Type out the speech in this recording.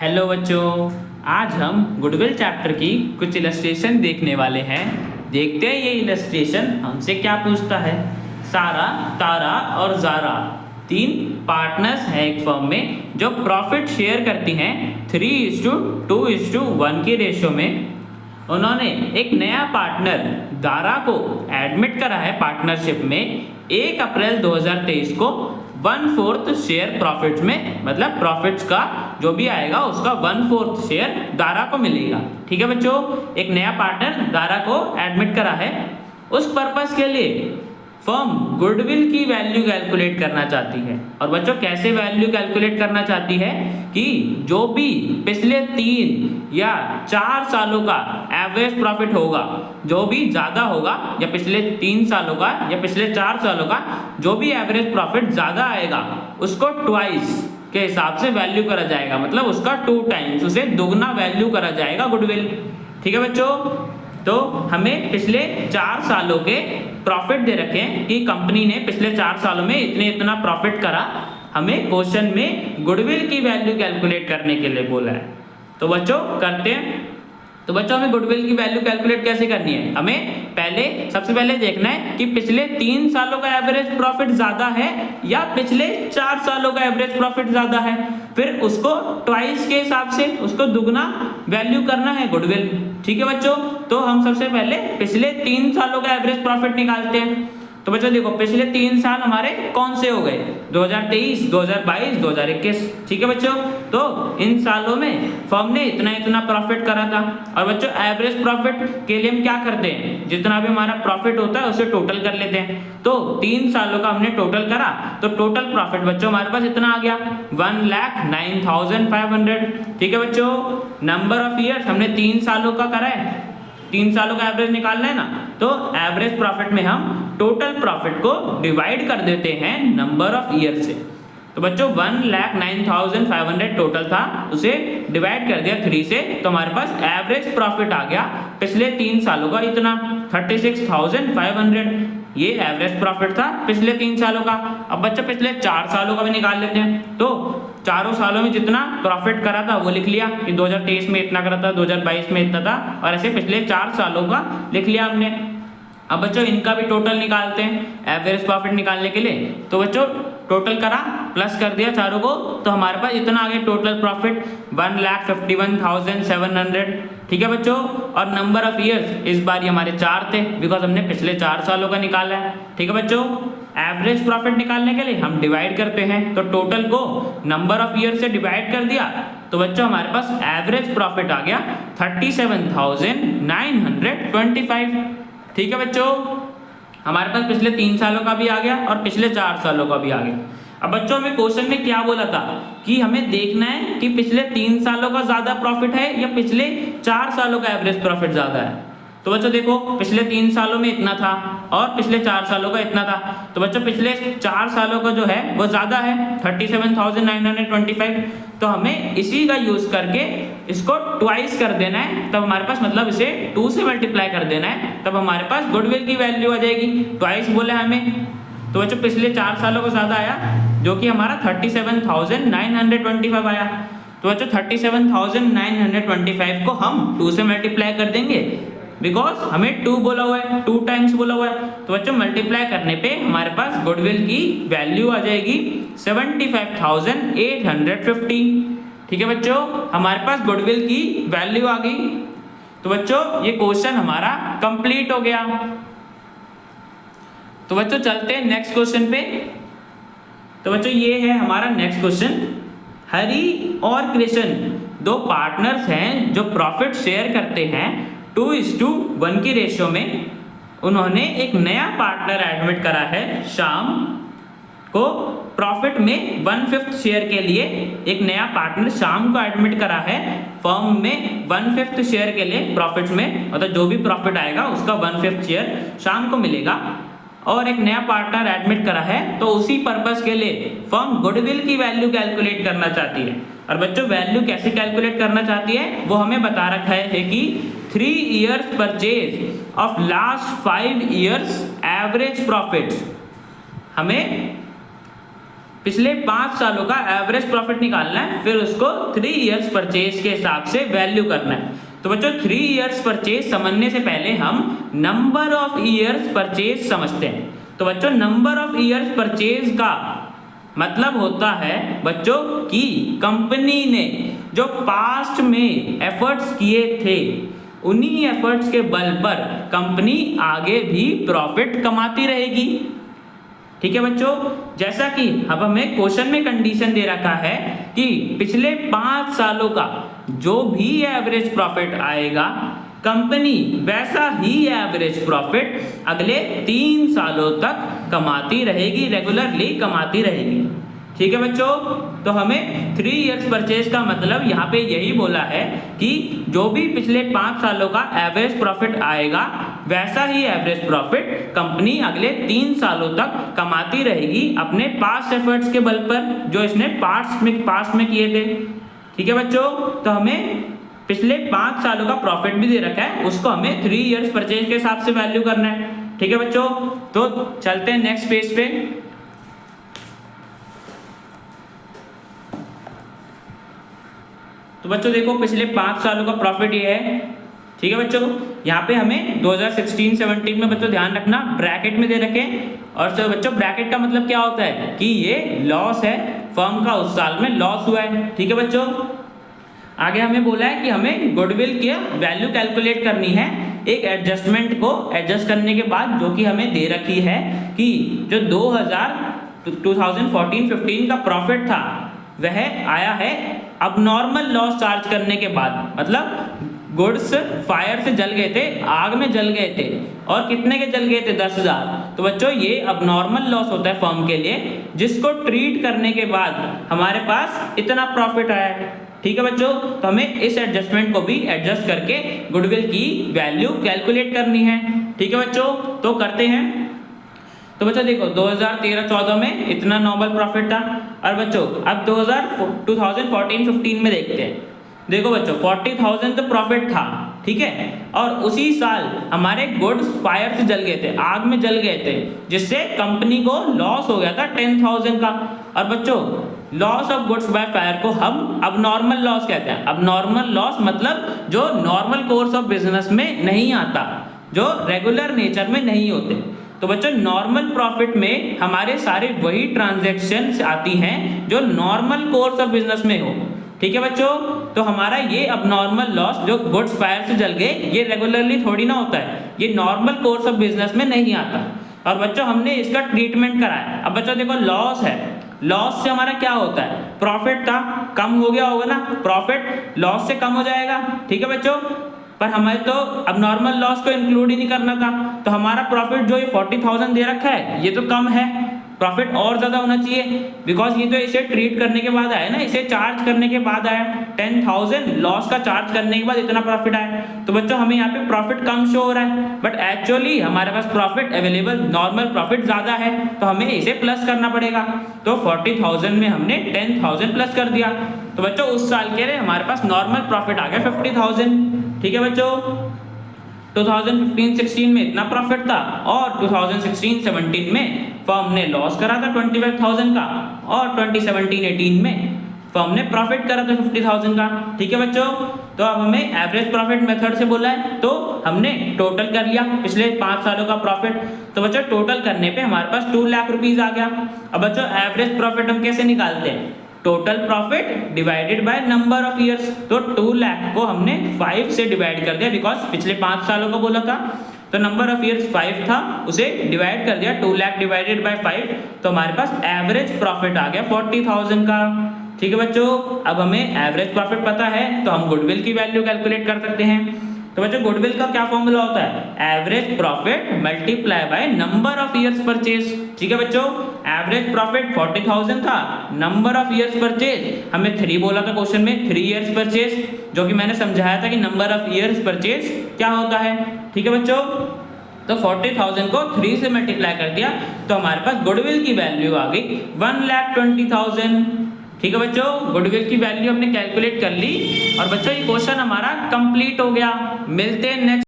Hello बच्चों, आज हम गुडविल चैप्टर की कुछ इलस्ट्रेशन देखने वाले हैं। देखते हैं ये इलस्ट्रेशन हमसे क्या पूछता है। सारा, तारा और जारा तीन पार्टनर्स हैं एक फर्म में जो प्रॉफिट शेयर करती हैं 3:2:1 की रेशो में। उन्होंने एक नया पार्टनर दारा को एडमिट करा है पार्टनरशिप में 1 अप्रैल 2023 को 1/4 शेयर प्रॉफिट्स में, मतलब प्रॉफिट्स का जो भी आएगा उसका 1/4 शेयर दारा को मिलेगा। ठीक है बच्चों, एक नया पार्टनर दारा को एडमिट करा है। उस पर्पस के लिए फर्म गुडविल की वैल्यू कैलकुलेट करना चाहती है। और बच्चों कैसे वैल्यू कैलकुलेट करना चाहती है कि जो भी पिछले 3 या 4 सालों का एवरेज प्रॉफिट होगा, जो भी ज़्यादा होगा, या पिछले 3 सालों का या पिछले 4 सालों का जो भी एवरेज प्रॉफिट ज़्यादा आएगा उसको ट्वाइस के हिसाब से वैल्यू करा जाएगा, मतलब उसका 2 टाइम्स, उसे दुगना वैल्यू करा जाएगा गुडविल। ठीक है बच्चों, तो हमें पिछले 4 सालों के प्रॉफिट दे रखे हैं कि कंपनी ने पिछले 4 सालों में इतना प्रॉफिट करा। हमें क्वेश्चन में गुडविल की वैल्यू कैलकुलेट करने के लिए बोला है, तो बच्चों करते हैं। तो बच्चों हमें गुडविल की वैल्यू कैलकुलेट कैसे करनी है? हमें सबसे पहले देखना है कि पिछले 3 सालों का एवरेज प्रॉफिट ज्यादा है या पिछले 4 सालों का एवरेज प्रॉफिट ज्यादा है। फिर उसको ट्वाइस के हिसाब से उसको दुगना वैल्यू करना है गुडविल। ठीक है बच्चों, तो हम सबसे पहले पिछले 3 सालों का एवरेज प्रॉफिट निकालते हैं। तो बच्चों देखो, पिछले 3 साल हमारे कौन से हो गए? 2023, 2022, 2021। ठीक है बच्चों, तो इन सालों में फर्म ने इतना प्रॉफिट करा था। और बच्चों एवरेज प्रॉफिट के लिए हम क्या करते हैं? जितना भी हमारा प्रॉफिट होता है उसे टोटल कर लेते हैं। तो 3 सालों का हमने टोटल करा, तो टोटल प्रॉफिट बच्चों हमारे पास इतना आ गया 1,09,500। ठीक है बच्चों, नंबर ऑफ ईयर्स हमने 3 सालों का करा है, 3 सालों का एवरेज निकालना है ना, तो एवरेज प्रॉफिट में हम टोटल प्रॉफिट को डिवाइड कर देते हैं नंबर ऑफ ईयर से। तो बच्चों 1,09,500 टोटल था, उसे डिवाइड कर दिया 3 से, तो हमारे पास एवरेज प्रॉफिट आ गया पिछले 3 सालों का इतना 36,500। ये एवरेज प्रॉफिट था पिछले 3 सालों का। अब बच्चों पिछले 4 सालों का भी निकाल लेते हैं। तो चारों सालों में जितना प्रॉफिट करा था वो लिख लिया कि 2023 में इतना करा था, 2022 में इतना था, और ऐसे पिछले 4 सालों का लिख लिया हमने। अब बच्चों इनका भी टोटल निकालते हैं एवरेज प्रॉफिट निकालने के लिए। तो बच्चों टोटल करा, प्लस कर दिया चारों को, तो हमारे पास इतना आ गया टोटल प्रॉफिट 1,51,700। ठीक है बच्चों, और नंबर ऑफ ईयर्स इस बार हमारे 4 थे, बिकॉज हमने पिछले 4 सालों का निकाला है। ठीक है बच्चों, एवरेज प्रॉफिट निकालने के लिए हम डिवाइड करते हैं, तो टोटल को नंबर ऑफ ईयर से डिवाइड कर दिया, तो बच्चों हमारे पास एवरेज प्रॉफिट आ गया 37,925। ठीक है बच्चों, हमारे पास पिछले 3 सालों का भी आ गया और पिछले 4 सालों का भी आ गया। अब बच्चों हमें क्वेश्चन में क्या बोला था कि हमें देखना है कि पिछले 3 सालों का ज्यादा प्रॉफिट है या पिछले 4 सालों का एवरेज प्रॉफिट ज्यादा है। तो बच्चों देखो, पिछले 3 सालों में इतना था और पिछले 4 सालों का इतना था, तो बच्चों पिछले 4 सालों का जो है वो ज्यादा है 37,925। तो हमें इसी का यूज करके इसको ट्वाइस कर देना है, तब हमारे पास, मतलब इसे 2 से मल्टीप्लाई कर देना है, तब हमारे पास गुडविल की वैल्यू आ जाएगी। ट्वाइस बोले हमें, तो बच्चों पिछले 4 सालों का ज्यादा आया जो कि हमारा 37,925 आया। तो बच्चों 37,925 को हम 2 से मल्टीप्लाई कर देंगे, बिकॉज हमें 2 बोला हुआ है, 2 टाइम्स बोला हुआ है। तो बच्चों मल्टीप्लाई करने पे हमारे पास गुडविल की वैल्यू आ जाएगी 75,850। ठीक है बच्चों, हमारे पास गुडविल की वैल्यू आ गई। तो बच्चों ये क्वेश्चन हमारा कंप्लीट हो गया। तो बच्चों चलते हैं नेक्स्ट क्वेश्चन पे। तो बच्चों ये है हमारा नेक्स्ट क्वेश्चन। हरी और कृष्ण 2 पार्टनर्स हैं जो प्रॉफिट शेयर करते हैं 2:1 की रेशियो में। उन्होंने एक नया पार्टनर एडमिट करा है शाम को प्रॉफिट में 1/5 शेयर के लिए। एक नया पार्टनर शाम को एडमिट करा है फर्म में 1/5 शेयर के लिए प्रॉफिट में, मतलब जो भी प्रॉफिट आएगा उसका 1/5 शेयर शाम को मिलेगा। और एक नया पार्टनर एडमिट करा है, तो उसी पर्पस के लिए फर्म गुडविल की वैल्यू कैलकुलेट करना चाहती है। और बच्चों वैल्यू कैसे कैलकुलेट करना चाहती है वो हमें बता रखा है कि 3 years purchase of last 5 years average profit. हमें पिछले 5 सालों का एवरेज प्रॉफिट निकालना है, फिर उसको 3 इयर्स परचेज के हिसाब से वैल्यू करना है। तो बच्चों 3 इयर्स परचेज समझने से पहले हम नंबर ऑफ ईयर्स परचेज समझते हैं। तो बच्चों नंबर ऑफ ईयर्स परचेज का मतलब होता है बच्चों कि कंपनी ने जो पास्ट में एफर्ट्स किए थे, उन्हीं एफर्ट्स के बल पर कंपनी आगे भी प्रॉफिट कमाती रहेगी। ठीक है बच्चों, जैसा कि अब हमें क्वेश्चन में कंडीशन दे रखा है कि पिछले 5 सालों का जो भी एवरेज प्रॉफिट आएगा, कंपनी वैसा ही एवरेज प्रॉफिट अगले 3 सालों तक कमाती रहेगी, रेगुलरली कमाती रहेगी। ठीक है बच्चों, तो हमें 3 इयर्स परचेज का मतलब यहाँ पे यही बोला है कि जो भी पिछले 5 सालों का एवरेज प्रॉफिट आएगा, वैसा ही एवरेज प्रॉफिट कंपनी अगले 3 सालों तक कमाती रहेगी अपने पास्ट एफर्ट्स के बल पर, जो इसने पास्ट में किए थे। ठीक है बच्चों, तो हमें पिछले 5 सालों का प्रॉफिट भी दे रखा है, उसको हमें 3 इयर्स परचेज के हिसाब से वैल्यू करना है। ठीक है बच्चों, तो चलते हैं नेक्स्ट पेज पे। तो बच्चों देखो पिछले 5 सालों का प्रॉफिट ये है। ठीक है बच्चों, यहाँ पे हमें 2016-17 में बच्चों ध्यान रखना ब्रैकेट में दे रखे, और सर बच्चों ब्रैकेट का मतलब क्या होता है कि ये लॉस है, फर्म का उस साल में लॉस हुआ है। ठीक है बच्चों, आगे हमें बोला है कि हमें गुडविल की वैल्यू कैलकुलेट करनी है, एक एडजस्टमेंट को एडजस्ट करने के बाद, जो कि हमें दे रखी है कि जो 2014-15 का प्रॉफिट था वह आया है अब नॉर्मल लॉस चार्ज करने के बाद। मतलब गुड्स फायर से जल गए थे, आग में जल गए थे, और कितने के जल गए थे? 10,000। तो बच्चों ये अब नॉर्मल लॉस होता है फर्म के लिए, जिसको ट्रीट करने के बाद हमारे पास इतना प्रॉफिट आया है। ठीक है बच्चों, तो हमें इस एडजस्टमेंट को भी एडजस्ट करके गुडविल की वैल्यू कैलकुलेट करनी है। ठीक है बच्चों, तो करते हैं। तो बच्चों देखो 2013-14 में इतना नॉर्मल प्रॉफिट था, और बच्चों अब 2014-15 में देखते हैं। देखो बच्चों 40,000 तो प्रॉफिट था, ठीक है, और उसी साल हमारे गुड्स फायर से जल गए थे, आग में जल गए थे, जिससे कंपनी को लॉस हो गया था 10,000 का। और बच्चों loss of goods by fire को हम अब नॉर्मल लॉस कहते हैं। अब नॉर्मल लॉस मतलब जो नॉर्मल कोर्स ऑफ बिजनेस में नहीं आता, जो रेगुलर नेचर में नहीं होते। तो बच्चों नॉर्मल प्रॉफिट में हमारे सारे वही ट्रांजैक्शंस आती हैं जो नॉर्मल कोर्स ऑफ बिजनेस में हो। ठीक है बच्चों, तो हमारा ये अब नॉर्मल लॉस जो गुड्स फायर से जल गए, ये रेगुलरली थोड़ी ना होता है, ये नॉर्मल कोर्स ऑफ बिजनेस में नहीं आता। और बच्चों हमने इसका ट्रीटमेंट करा है। अब बच्चों देखो लॉस है, लॉस से हमारा क्या होता है? प्रॉफिट था कम हो गया होगा ना, प्रॉफिट लॉस से कम हो जाएगा। ठीक है बच्चों, पर हमें तो अब नॉर्मल लॉस को इंक्लूड ही नहीं करना था, तो हमारा प्रॉफिट जो ये 40,000 दे रखा है, ये तो कम है, प्रॉफिट और ज्यादा होना चाहिए, बिकॉज ये तो इसे ट्रीट करने के बाद आया ना, इसे चार्ज करने के बाद आया। 10,000 लॉस का चार्ज करने के बाद इतना प्रॉफिट आया। तो बच्चों हमें यहाँ पे प्रॉफिट कम शो हो रहा है, बट एक्चुअली हमारे पास प्रॉफिट अवेलेबल नॉर्मल प्रॉफिट ज्यादा है, तो हमें इसे प्लस करना पड़ेगा। तो 40,000 में हमने 10,000 प्लस कर दिया। तो बच्चों उस साल के लिए हमारे पास नॉर्मल प्रॉफिट आ गया 50,000। ठीक है बच्चों, 2015-16 में इतना प्रॉफिट था, और 2016-17 में फर्म ने लॉस करा था 25,000 का, और 2017-18 में फर्म ने प्रॉफिट करा था 50,000 का। ठीक है बच्चों, तो अब हमें एवरेज प्रॉफिट मेथड से बोला है, तो हमने टोटल कर लिया पिछले 5 सालों का प्रॉफिट। तो बच्चों टोटल करने पे हमारे पास 2 लाख रुपीज आ गया। अब बच्चों एवरेज प्रॉफिट हम कैसे निकालते हैं? Total profit divided by number of years. तो 2 लाख को हमने 5 से डिवाइड कर दिया, बिकॉज पिछले 5 सालों को बोला था, तो नंबर ऑफ ईयर्स 5 था, उसे डिवाइड कर दिया 2 लाख डिवाइडेड बाय 5, तो हमारे पास एवरेज प्रॉफिट आ गया 40,000 का। ठीक है बच्चों, अब हमें एवरेज प्रॉफिट पता है, तो हम गुडविल की वैल्यू कैलकुलेट कर सकते हैं। तो बच्चों गुडविल का क्या फॉर्मूला होता है? Average profit multiply by number of years purchase. ठीक है बच्चों, एवरेज प्रॉफिट 40,000 था, नंबर ऑफ ईयर्स परचेज हमें 3 बोला था क्वेश्चन में, 3 ईयर्स परचेज, जो कि मैंने समझाया था कि नंबर ऑफ ईयर्स परचेज क्या होता है। ठीक है बच्चों, तो 40,000 को 3 से मल्टीप्लाई कर दिया, तो हमारे पास गुडविल की वैल्यू आ गई 1,20,000। ठीक है बच्चों, गुडविल की वैल्यू हमने कैलकुलेट कर ली, और बच्चों ये क्वेश्चन हमारा कंप्लीट हो गया। मिलते हैं नेक्स्ट